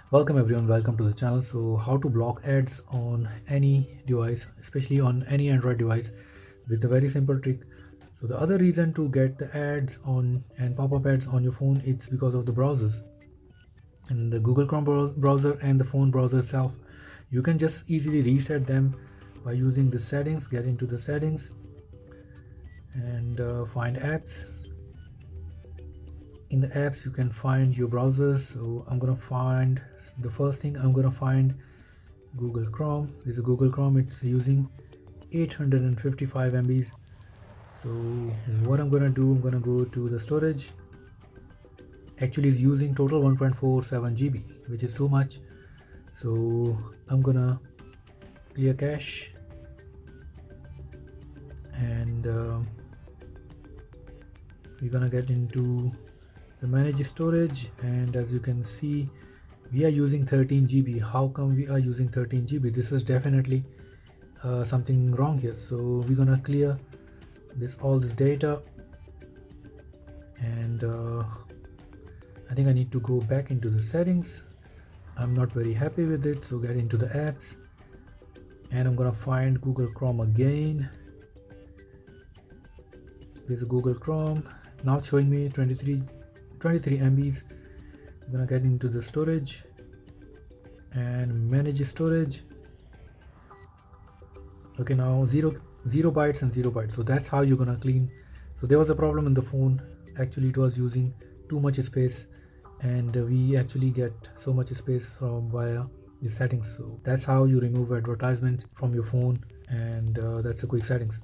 Welcome everyone, welcome to the channel. So how to block ads on any device, especially on any Android device, with a very simple trick. So the other reason to get the ads on and pop-up ads on your phone, it's because of the browsers and the Google Chrome browser and the phone browser itself. You can just easily reset them by using the settings. Get into the settings and find apps. In the apps you can find your browsers. So I'm gonna find the first thing. I'm gonna find Google Chrome. This is Google Chrome. It's using 855 MBs. So what I'm gonna do, I'm gonna go to the storage. Actually is using total 1.47 GB, which is too much. So I'm gonna clear cache and we're gonna get into the manage storage, and as you can see we are using 13 GB. How come we are using 13 GB? This is definitely something wrong here. So we're gonna clear all this data, and I think I need to go back into the settings. I'm not very happy with it, so get into the apps and I'm gonna find Google Chrome again. This is Google Chrome. Now it's showing me 23 MBs. I'm gonna get into the storage and manage storage. Okay, now zero bytes and 0 bytes. So that's how you're gonna clean. So there was a problem in the phone. Actually it was using too much space, and we actually get so much space from via the settings. So that's how you remove advertisements from your phone, and that's a quick settings.